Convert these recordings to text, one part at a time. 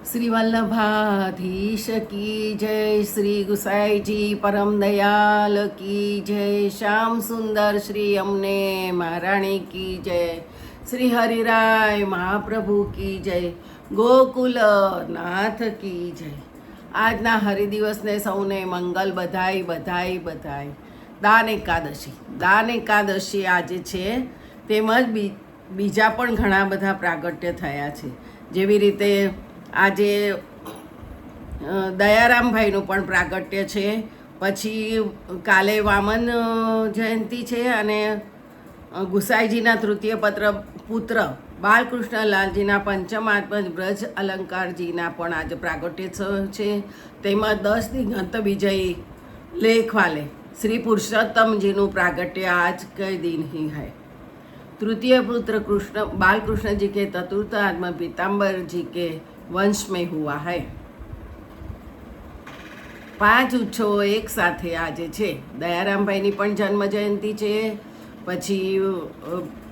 श्री वल्लभाधीश की जय, श्री गुसाई जी परम दयाल की जय, श्याम सुंदर श्री अमने महाराणी की जय, श्री हरिराय महाप्रभु की जय, ગોકુલ નાથ કી જય. આજના હરિદિવસને સૌને મંગલ બધાય બધાય બધાય. દાન એકાદશી આજે છે, તેમજ બીજા પણ ઘણા બધા પ્રાગટ્ય થયા છે. જેવી રીતે આજે દયારામભાઈનું પણ પ્રાગટ્ય છે, પછી કાલે વામન જયંતિ છે, અને ગુસાઈજીના તૃતીય પુત્ર બાલકૃષ્ણલાલજીના પંચમાત્મજ બ્રજ અલંકારજીના પણ આજે પ્રાગટ્ય છે. તેમાં 10 દિગંત વિજય લેખવાલે શ્રી પુરુષોત્तम પ્રાગટ્ય आज के दिन ही है. तृतीय पुत्र बालकृष्ण जी के चतुर्थ आत्मा पीताम्बर जी के वंश में हुआ है. 5 ઉત્સવો એક સાથે આજે છે. દયારામભાઈની પણ જન્મ જયંતિ છે, પછી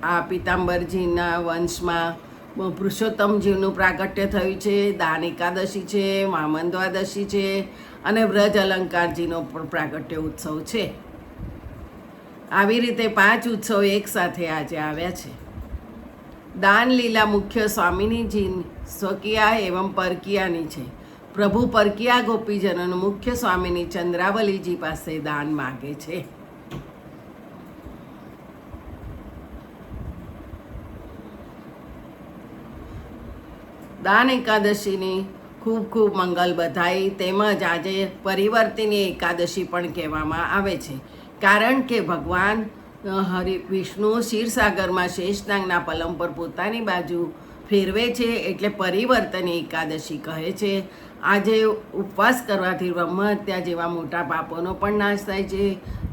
આ પીતાંબરજીના વંશમાં પુરુષોત્તમજીનું પ્રાગટ્ય થયું છે, દાન એકાદશી છે, વામન દ્વાદશી છે, અને વ્રજ અલંકારજીનો પણ પ્રાગટ્ય ઉત્સવ છે. આવી રીતે 5 ઉત્સવ એક સાથે આજે આવ્યા છે. દાન લીલા મુખ્ય સ્વામિનીજી સ્વકીયા એવં પરકીયાની છે. પ્રભુ પરકીયા ગોપીજનોનું મુખ્ય સ્વામિની ચંદ્રાવલીજી પાસે દાન માગે છે. દાન એકાદશીની ખૂબ ખૂબ મંગલ બધાઈ. તેમજ આજે પરિવર્તિની એકાદશી પણ કહેવામાં આવે છે, કારણ કે ભગવાન વિષ્ણુ ક્ષીરસાગરમાં શેષનાગના પલમ પર પોતાની બાજુ ફેરવે છે, એટલે પરિવર્તની એકાદશી કહે છે. આજે ઉપવાસ કરવાથી બ્રહ્મહત્યા જેવા મોટા પાપોનો પણ નાશ થાય છે.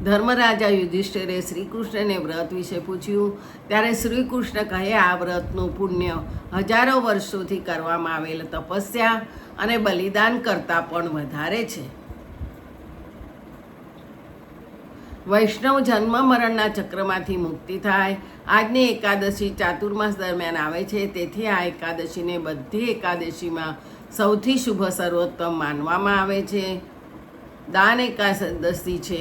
ધર્મરાજા યુધિષ્ઠિરે શ્રી કૃષ્ણને વ્રત વિશે પૂછ્યું, ત્યારે શ્રી કૃષ્ણ કહે, આ વ્રતનું પુણ્ય હજારો વર્ષોથી કરવામાં આવેલ તપસ્યા અને બલિદાન કરતાં પણ વધારે છે. વૈષ્ણવ જન્મ મરણના ચક્રમાંથી મુક્તિ થાય. આજની એકાદશી ચાતુર્માસ દરમિયાન આવે છે, તેથી આ એકાદશીને બધી એકાદશીમાં સૌથી શુભ સર્વોત્તમ માનવામાં આવે છે. દાન એકાદશી છે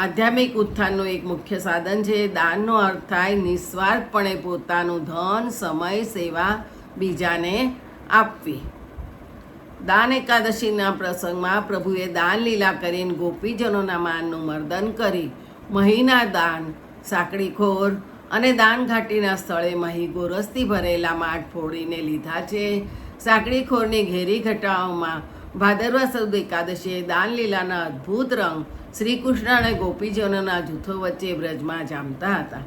આધ્યાત્મિક ઉત્થાનનું એક મુખ્ય સાધન છે. દાનનો અર્થ થાય નિસ્વાર્થપણે પોતાનું ધન, સમય, સેવા બીજાને આપવી. દાન એકાદશીના પ્રસંગમાં પ્રભુએ દાન લીલા કરીને ગોપીજનોના માનનું મર્દન કરી મહીના દાન, સાંકડીખોર અને દાનઘાટીના સ્થળે મહી ગોરસથી ભરેલા માઠ ફોડીને લીધા છે. સાંકડીખોરની ઘેરી ઘટાઓમાં ભાદરવા સુદ એકાદશીએ દાન લીલાના અદ્ભુત રંગ શ્રી કૃષ્ણ અને ગોપીજનોના જૂથો વચ્ચે બ્રજમાં જામતા હતા.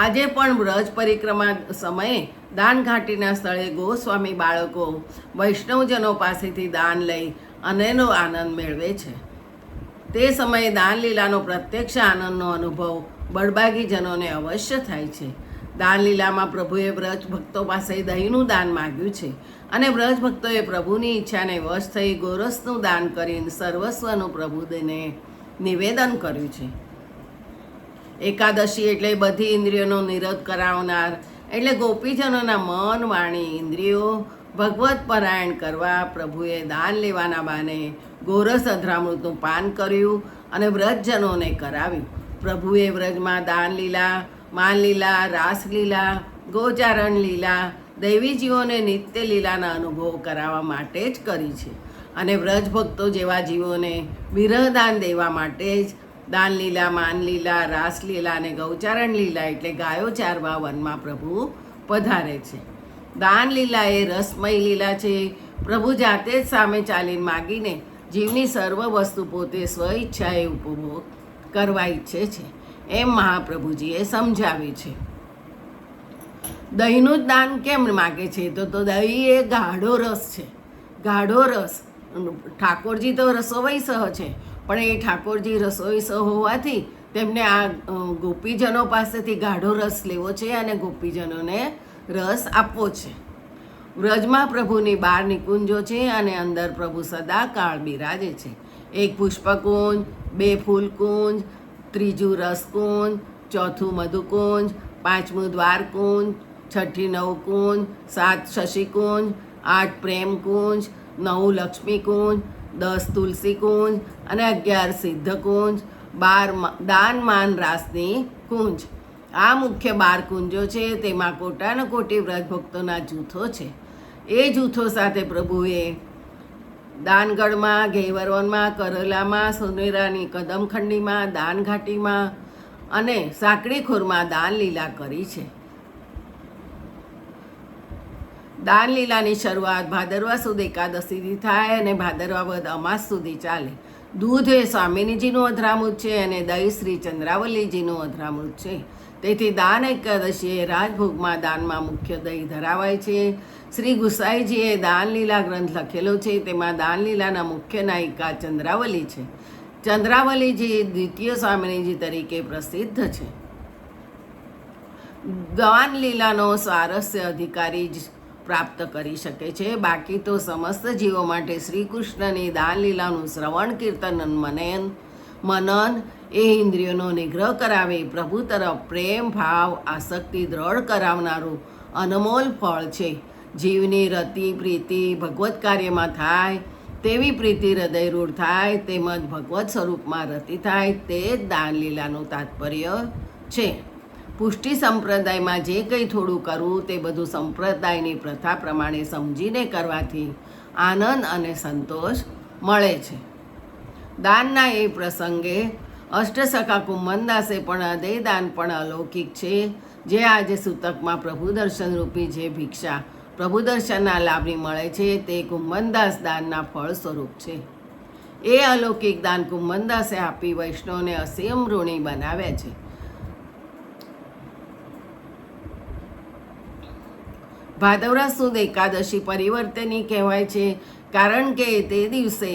આજે પણ બ્રજ પરિક્રમા સમયે દાનઘાટીના સ્થળે ગોસ્વામી બાળકો વૈષ્ણવજનો પાસેથી દાન લઈ અનેરો આનંદ મેળવે છે. તે સમયે દાન લીલાનો પ્રત્યક્ષ આનંદનો અનુભવ બળબાગીજનોને અવશ્ય થાય છે. દાન લીલામાં પ્રભુએ વ્રજ ભક્તો પાસે દહીંનું દાન માગ્યું છે, અને વ્રજ ભક્તોએ પ્રભુની ઈચ્છાને વશ થઈ ગોરસનું દાન કરીને સર્વસ્વનું પ્રભુને નિવેદન કર્યું છે. એકાદશી એટલે બધી ઇન્દ્રિયોનો નિરોધ કરાવનાર, એટલે ગોપીજનોના મન, વાણી, ઇન્દ્રિયો ભગવત પરાયણ કરવા પ્રભુએ દાન લેવાના બાને ગોરસ અધરામૃતનું પાન કર્યું અને વ્રજજનોને કરાવ્યું. પ્રભુએ વ્રજમાં દાન લીલા, માન લીલા, રાસલીલા, ગોચારણ લીલા, દૈવી જીવોને નિત્ય લીલાના અનુભવ કરાવવા માટે જ કરી છે, અને વ્રજ ભક્તો જેવા જીવોને વિરહદાન દેવા માટે જ દાન લીલા, માન લીલા, રાસલીલા અને ગૌચારણ લીલા એટલે ગાયો ચારવા વનમાં પ્રભુ પધારે છે. દાન લીલા એ રસમય લીલા છે. પ્રભુ જાતે જ સામે ચાલીને માગીને જીવની સર્વ વસ્તુ પોતે સ્વઈચ્છાએ ઉપભોગ કરવા ઈચ્છે છે, એમ મહાપ્રભુજીએ સમજાવી છે. દહીંનું જ દાન કેમ માગે છે? તો દહીં એ ગાઢો રસ છે. ગાઢો રસ. ઠાકોરજી તો રસોઈ સહ છે, પણ એ ઠાકોરજી રસોઈ સહ હોવાથી તેમને આ ગોપીજનો પાસેથી ગાઢો રસ લેવો છે અને ગોપીજનોને રસ આપવો છે. વ્રજમાં પ્રભુની 12 નિકુંજો છે, અને અંદર પ્રભુ સદાકાળ બિરાજે છે. 1 પુષ્પકુંજ, 2 ફૂલકુંજ, 3 રસકુંજ, 4 મધુકુંજ, 5 દ્વારકુંજ, 6 નવકુંજ, 7 શશિકુંજ, 8 પ્રેમ કુંજ, 9 લક્ષ્મી કુંજ, 10 તુલસી કુંજ અને 11 સિદ્ધ કુંજ, 12 દાન માન રાસની કુંજ. આ મુખ્ય 12 કુંજો છે. તેમાં કોટાનો કોટી વ્રજ ભક્તોના જૂથો છે. એ જૂથો સાથે પ્રભુએ દાનગઢમાં, ઘેવરવનમાં, કરોલામાં, સોનેરાની કદમખંડીમાં, દાનઘાટીમાં અને સાંકડીખોરમાં દાન લીલા કરી છે. દાન લીલાની શરૂઆત ભાદરવા સુદ એકાદશીથી થાય અને ભાદરવા વદ અમાસ સુધી ચાલે. દૂધ એ સ્વામિનીજીનું અધરામૃત છે અને દહીં શ્રી ચંદ્રાવલીજીનું અધરામૃત છે. તેથી દાન એકાદશીએ રાજભોગમાં દાનમાં મુખ્ય દહીં ધરાવાય છે. શ્રી ગુસાઈજીએ દાન લીલા ગ્રંથ લખેલો છે. તેમાં દાન લીલાના મુખ્ય નાયિકા ચંદ્રાવલી છે. ચંદ્રાવલીજી દ્વિતીય સ્વામિનીજી તરીકે પ્રસિદ્ધ છે. દાન લીલાનો સ્વારસ્ય અધિકારી જ પ્રાપ્ત કરી શકે છે. બાકી તો સમસ્ત જીવો માટે શ્રી કૃષ્ણની દાન લીલાનું શ્રવણ, કીર્તન, મનન એ ઇન્દ્રિયોનો નિગ્રહ કરાવી પ્રભુ તરફ પ્રેમ ભાવ આસક્તિ દ્રઢ કરાવનારું અનમોલ ફળ છે. જીવની રતિ પ્રીતિ ભગવત કાર્યમાં થાય, તેવી પ્રીતિ હૃદયરૂઢ થાય, તેમજ ભગવત સ્વરૂપમાં રતિ થાય, તે જ દાન લીલાનું તાત્પર્ય છે. પુષ્ટિ સંપ્રદાયમાં જે કંઈ થોડું કરવું તે બધું સંપ્રદાયની પ્રથા પ્રમાણે સમજીને કરવાથી આનંદ અને સંતોષ મળે છે. દાનના એ પ્રસંગે અષ્ટસખા કુંભનદાસે પણ હૃદય દાન પણ અલૌકિક છે. જે આજે સૂતકમાં પ્રભુ દર્શન રૂપી જે ભિક્ષા પ્રભુ દર્શનના લાભની મળે છે તે કુંભનદાસ દાનના ફળ સ્વરૂપ છે. એ અલૌકિક દાન કુંભનદાસે આપી વૈષ્ણવને અસીમ ઋણી બનાવ્યા છે. ભાદરવા સુદ એકાદશી પરિવર્તની કહેવાય છે, કારણ કે તે દિવસે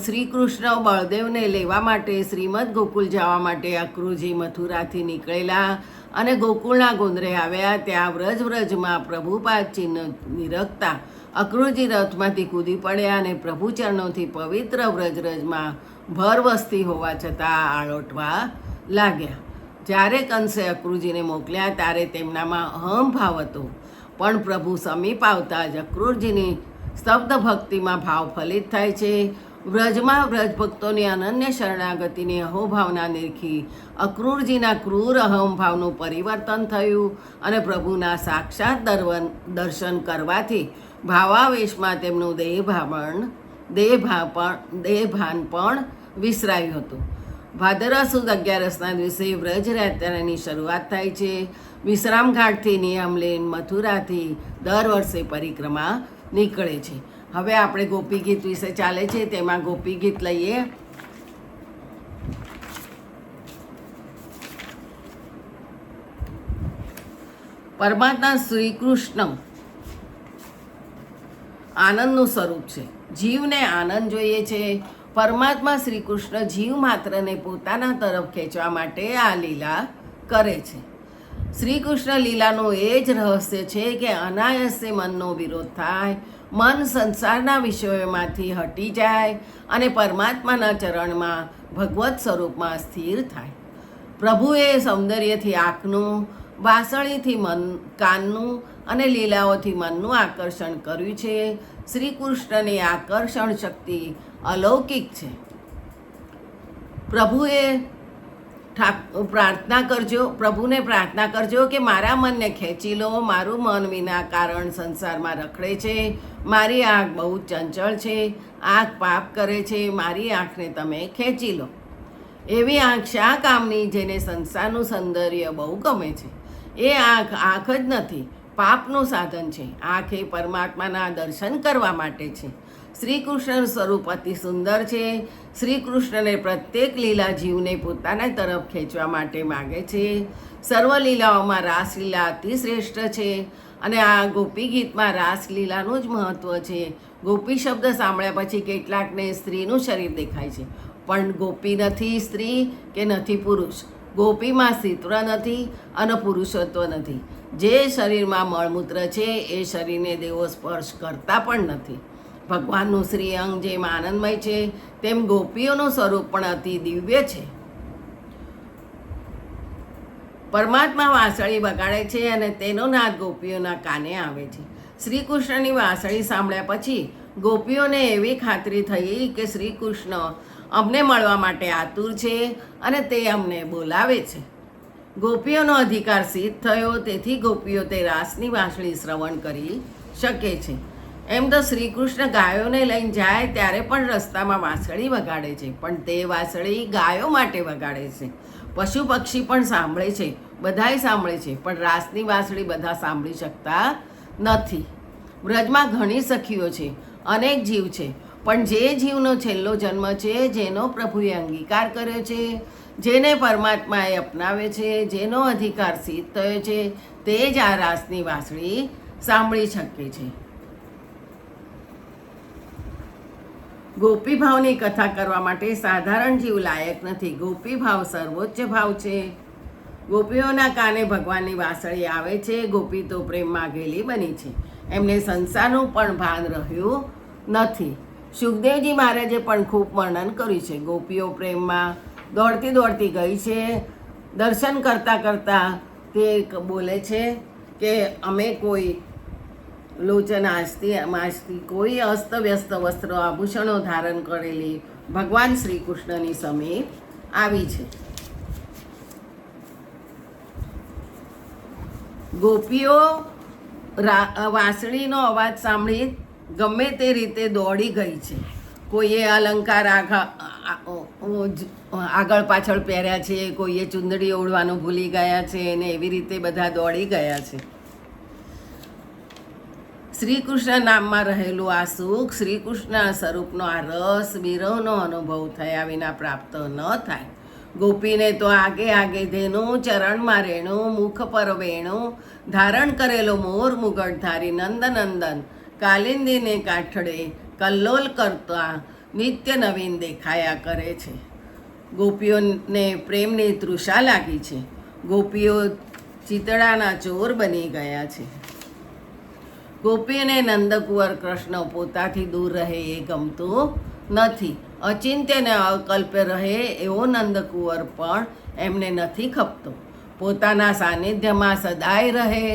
શ્રી કૃષ્ણ બળદેવને લેવા માટે શ્રીમદ ગોકુલ જવા માટે અક્રૂરજી મથુરાથી નીકળેલા અને ગોકુળના ગોંદરે આવ્યા. ત્યાં વ્રજમાં પ્રભુપાદ ચિહ્ન નિરખતા અક્રૂરજી રથમાંથી કૂદી પડ્યા અને પ્રભુ ચરણોથી પવિત્ર વ્રજમાં ભર વસ્તી હોવા છતાં આળોટવા લાગ્યા. જ્યારે કંસે અક્રૂરજીને મોકલ્યા ત્યારે તેમનામાં અહંભાવ હતો, પણ પ્રભુ સમીપ આવતા જ અક્રૂરજીની સ્તબ્ધ ભક્તિમાં ભાવ ફલિત થાય છે. વ્રજમાં વ્રજભક્તોની અનન્ય શરણાગતિની અહોભાવના નિરખી અક્રૂરજીના ક્રૂર અહંભાવનું પરિવર્તન થયું અને પ્રભુના સાક્ષાત દર્શન કરવાથી ભાવાવેશમાં તેમનું દેહભાન પણ વિસરાયું હતું. ભાદરવા સુદ 11ના દિવસે વ્રજયાત્રાની શરૂઆત થાય છે. વિશ્રામઘાટથી નિયમ લઈને મથુરાથી દર વર્ષે પરિક્રમા નીકળે છે. હવે આપણે ગોપી ગીત વિશે ચાલે છે, તેમાં ગોપી ગીત લઈએ. પરમાત્મા શ્રી કૃષ્ણ આનંદનું સ્વરૂપ છે. જીવને આનંદ જોઈએ છે. પરમાત્મા શ્રી કૃષ્ણ જીવ માત્રને પોતાના તરફ ખેંચવા માટે આ લીલા કરે છે. શ્રી કૃષ્ણ લીલાનું એ જ રહસ્ય છે કે અનાયાસે મનનો વિરોધ થાય, મન સંસારના વિષયોમાંથી હટી જાય અને પરમાત્માના ચરણમાં ભગવત સ્વરૂપમાં સ્થિર થાય. પ્રભુએ સૌંદર્યથી આંખનું, વાસળીથી કાનનું અને લીલાઓથી મનનું આકર્ષણ કર્યું છે. શ્રી કૃષ્ણની આકર્ષણ શક્તિ અલૌકિક છે. પ્રભુને પ્રાર્થના કરજો કે મારા મનને ખેંચી લો. મારું મન વિના કારણ સંસારમાં રખડે છે. મારી આંખ બહુ ચંચળ છે. આંખ પાપ કરે છે. મારી આંખને તમે ખેંચી લો. એવી આંખ શા કામની જેને સંસારનું સૌંદર્ય બહુ ગમે છે? એ આંખ જ નથી, પાપનું સાધન છે. આંખ એ પરમાત્માના દર્શન કરવા માટે છે. શ્રી કૃષ્ણનું સ્વરૂપ અતિ સુંદર છે. શ્રી કૃષ્ણને પ્રત્યેક લીલા જીવને પોતાના તરફ ખેંચવા માટે માગે છે. સર્વ લીલાઓમાં રાસલીલા અતિ શ્રેષ્ઠ છે અને આ ગોપી ગીતમાં રાસલીલાનું જ મહત્ત્વ છે. ગોપી શબ્દ સાંભળ્યા પછી કેટલાકને સ્ત્રીનું શરીર દેખાય છે, પણ ગોપી નથી સ્ત્રી કે નથી પુરુષ. ગોપીમાં સ્ત્રીત્વ નથી અને પુરુષત્વ નથી. જે શરીરમાં મળમૂત્ર છે એ શરીરને દેવો સ્પર્શ કરતા પણ નથી. ભગવાનનું શ્રી અંગ જેમ આનંદમય છે તેમ ગોપીઓનું સ્વરૂપ પણ અતિ દિવ્ય છે. પરમાત્મા વાંસળી વગાડે છે અને તેનો નાદ ગોપીઓના કાને આવે છે. શ્રી કૃષ્ણની વાંસળી સાંભળ્યા પછી ગોપીઓને એવી ખાતરી થઈ કે શ્રી કૃષ્ણ અમને મળવા માટે આતુર છે અને તે અમને બોલાવે છે. ગોપીઓનો અધિકાર સિદ્ધ થયો, તેથી ગોપીઓ તે રાસની વાંસળી શ્રવણ કરી શકે છે. એમ તો શ્રી કૃષ્ણ ગાયોને લઈને જાય ત્યારે પણ રસ્તામાં વાંસળી વગાડે છે, પણ તે વાંસળી ગાયો માટે વગાડે છે. પશુ પક્ષી પણ સાંભળે છે, બધાય સાંભળે છે, પણ રાસની વાંસળી બધા સાંભળી શકતા નથી. વ્રજમાં ઘણી સખીઓ છે, અનેક જીવ છે, પણ જે જીવનો છેલ્લો જન્મ છે, જેનો પ્રભુએ અંગીકાર કર્યો છે, જેને પરમાત્માએ અપનાવે છે, જેનો અધિકાર સિદ્ધ થયો છે, તે જ આ રાસની વાંસળી સાંભળી શકે છે. ગોપી ભાવની કથા કરવા માટે સાધારણ જીવ લાયક નથી. ગોપી ભાવ સર્વોચ્ચ ભાવ છે. ગોપીઓના કાને ભગવાનની વાંસળી આવે છે. ગોપી તો પ્રેમમાં ઘેલી બની છે, એમને સંસારનું પણ ભાન રહ્યું નથી. સુખદેવજી મહારાજે પણ ખૂબ વર્ણન કર્યું છે. ગોપીઓ પ્રેમમાં દોડતી દોડતી ગઈ છે. દર્શન કરતાં કરતાં તે બોલે છે કે અમે કોઈ લોચન માસતી કોઈ અસ્તવ્યસ્ત વસ્ત્ર આભૂષણો ધારણ કરેલી ભગવાન શ્રી કૃષ્ણની સમીપ આવી છે. ગોપીઓ વાંસળીનો અવાજ સાંભળી ગમે તે રીતે દોડી ગઈ છે. કોઈએ અલંકાર આગળ પાછળ પહેર્યા છે, કોઈએ ચુંદડી ઓઢવાનું ભૂલી ગયા છે, અને એવી રીતે બધા દોડી ગયા છે. શ્રી કૃષ્ણ નામમાં રહેલું આ સુખ, શ્રી કૃષ્ણ સ્વરૂપનો આ રસ, વિરહનો અનુભવ થયા વિના પ્રાપ્ત ન થાય. ગોપીને તો આગે આગે ધેનું, ચરણમાં રેણું, મુખ પર વેણું, ધારણ કરેલો મોર મુગટધારી નંદનંદન કાલિંદીને કાઠડે કલ્લોલ કરતા નિત્ય નવીન દેખાયા કરે છે. ગોપીઓને પ્રેમની તૃષા લાગી છે. ગોપીઓ ચિતડાના ચોર બની ગયા છે. ગોપીને નંદકુંવર કૃષ્ણ પોતાથી દૂર રહે એ ગમતું નથી. અચિંત્ય ને અકલ્પ્ય રહે એવો નંદકુંવર પણ એમને નથી ખપતો. પોતાના સાનિધ્યમાં સદાય રહે,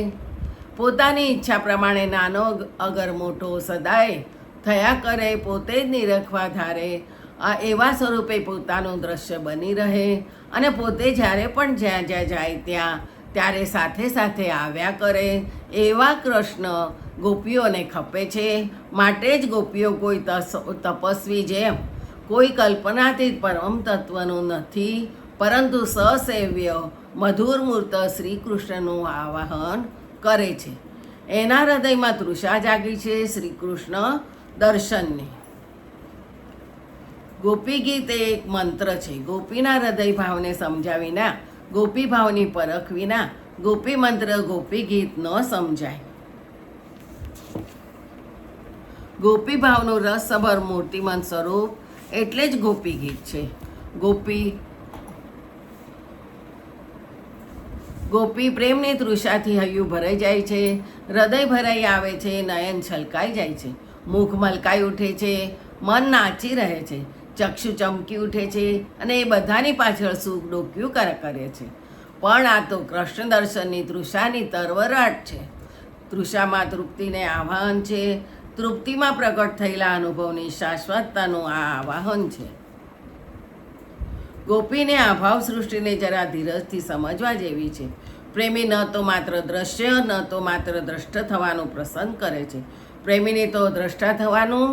પોતાની ઈચ્છા પ્રમાણે નાનો અગર મોટો સદાય થયા કરે, પોતે જ નિરખવા ધારે, એવા સ્વરૂપે પોતાનું દ્રશ્ય બની રહે, અને પોતે જ્યારે પણ જ્યાં જ્યાં જાય ત્યાં ત્યારે સાથે સાથે આવ્યા કરે, એવા કૃષ્ણ ગોપીઓને ખપે છે. માટે જ ગોપીઓ કોઈ તપસ્વી જેમ કોઈ કલ્પનાતીત પરમ તત્વનું નથી, પરંતુ સસેવ્ય મધુર મૂર્ત શ્રી કૃષ્ણનું આવાહન કરે છે. એના હૃદયમાં તૃષા જાગી છે શ્રી કૃષ્ણ દર્શનની. ગોપી ગીત એ એક મંત્ર છે. ગોપીના હૃદય ભાવને સમજ્યા વિના, ગોપી ભાવની પરખ વિના ગોપી મંત્ર, ગોપી ગીત ન સમજાય. ગોપી ભાવનું રસસભર મૂર્તિમંત સ્વરૂપ એટલે જ ગોપી ગીત છે. ગોપી પ્રેમની તૃષાથી હૈયું ભરાઈ જાય છે, હૃદય ભરાઈ આવે છે, નયન છલકાઈ જાય છે, મુખ મલકાઈ ઉઠે છે, મન નાચી રહે છે, ચક્ષુ ચમકી ઉઠે છે, અને એ બધાની પાછળ સુખ ડોક્યું કરે છે. પણ આ તો કૃષ્ણ દર્શનની તૃષાની તરવરાટ છે. તૃષામાં તૃપ્તિને આહ્વાન છે. તૃપ્તિમાં પ્રગટ થયેલા અનુભવની શાશ્વતતાનું આ આવાહન છે. ગોપીને આ ભાવ સૃષ્ટિને જરા ધીરજથી સમજવા જેવી છે. પ્રેમી ન તો માત્ર દ્રશ્ય, ન તો માત્ર દ્રષ્ટ થવાનું પસંદ કરે છે. પ્રેમીને તો દ્રષ્ટા થવાનું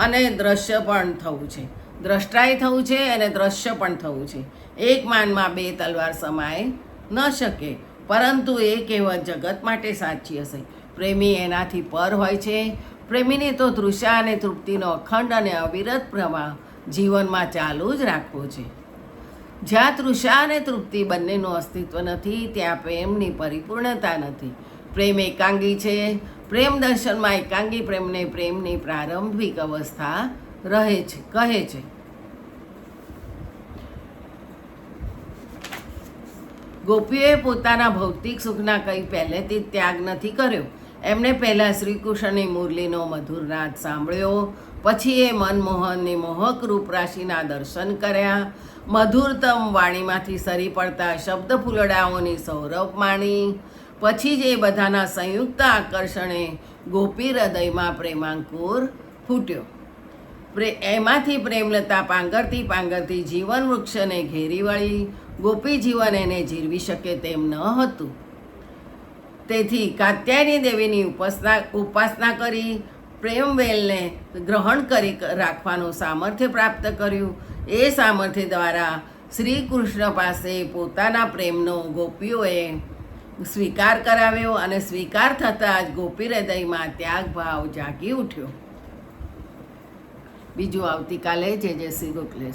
અને દ્રશ્ય પણ થવું છે. દ્રષ્ટાય થવું છે અને દ્રશ્ય પણ થવું છે. એક માનમાં બે તલવાર સમાય ન શકે, પરંતુ એ કહેવત જગત માટે સાચી હશે. પ્રેમી એનાથી પર હોય છે. પ્રેમીને તો તૃષા અને તૃપ્તિનો અખંડ અને અવિરત પ્રવાહ જીવનમાં ચાલુ જ રાખવો છે. જ્યાં તૃષા અને તૃપ્તિ બંનેનું અસ્તિત્વ નથી, ત્યાં પ્રેમની પરિપૂર્ણતા નથી. પ્રેમ એકાંગી છે. પ્રેમ દર્શનમાં એકાંગી પ્રેમને પ્રેમની પ્રારંભિક અવસ્થા રહે છે, કહે છે. ગોપીઓએ પોતાના ભૌતિક સુખના કંઈ પહેલેથી જ ત્યાગ નથી કર્યો. એમણે પહેલાં શ્રી કૃષ્ણની મુરલીનો મધુર નાદ સાંભળ્યો, પછી એ મનમોહનની મોહક રૂપરાશિના દર્શન કર્યા, મધુરતમ વાણીમાંથી સરી પડતા શબ્દ ફૂલડાઓની સૌરભ માણી, પછી જ એ બધાના સંયુક્ત આકર્ષણે ગોપી હૃદયમાં પ્રેમાંકુર ફૂટ્યો. એમાંથી પ્રેમલતા પાંગરતી પાંગરતી જીવન વૃક્ષને ઘેરી વળી. ગોપી જીવન એને જીરવી શકે તેમ ન હતું. તેથી કાત્યાયની દેવીની ઉપાસના કરી પ્રેમવેલને ગ્રહણ કરી રાખવાનું સામર્થ્ય પ્રાપ્ત કર્યું. એ સામર્થ્ય દ્વારા શ્રી કૃષ્ણ પાસે પોતાના પ્રેમનો ગોપીઓએ સ્વીકાર કરાવ્યો અને સ્વીકાર થતાં જ ગોપી હૃદયમાં ત્યાગ ભાવ જાગી ઉઠ્યો. બીજું આવતીકાલે. જય જય શ્રી ગોખલેશ.